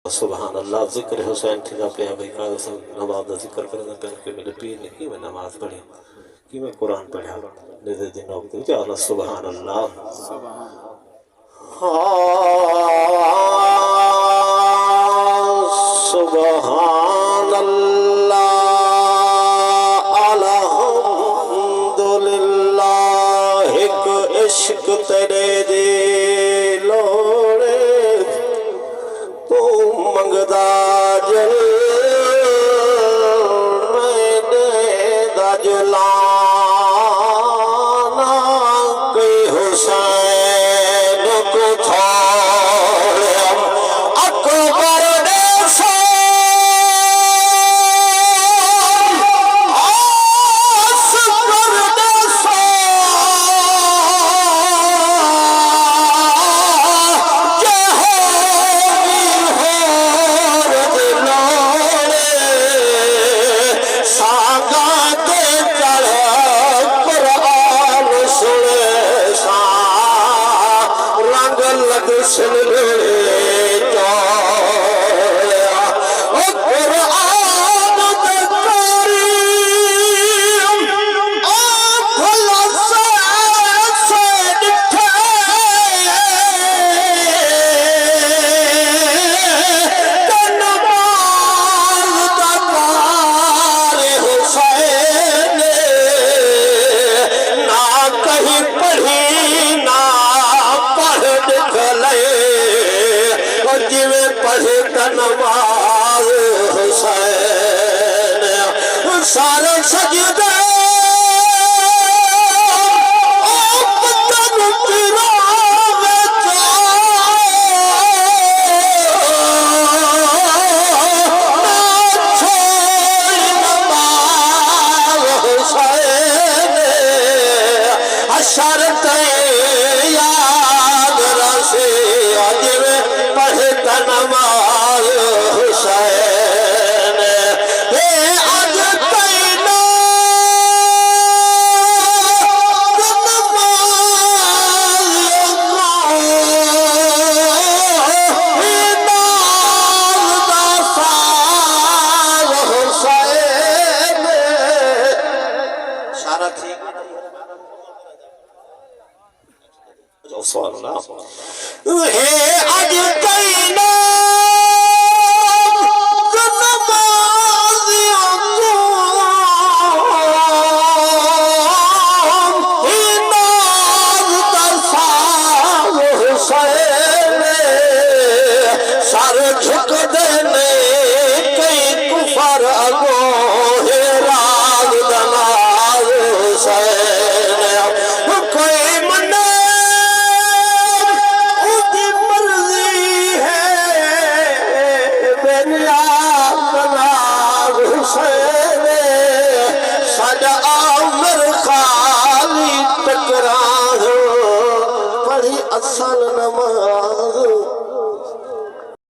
सुभान अल्लाह जिक्र हुसैन ठिका पे भाई का नवाब दा जिक्र करना कन के मेरे पीर ने की मैं नमाज पढ़ी कि मैं कुरान पढ़ा दे दिन वक्त विच अल्लाह सुभान अल्लाह सुभान अल्लाह अल्हम्दुलिल्लाह एक इश्क तेरे दी लोड़े तू मंगदा जल मैंने दजलाना कोई हुसैन को छोड़े अकबर ने नवाज हुसैन सारे सजदे शरत याद रसे जिवे पढ़े नमाज हुसैन हे अज तैना सारा ठीक है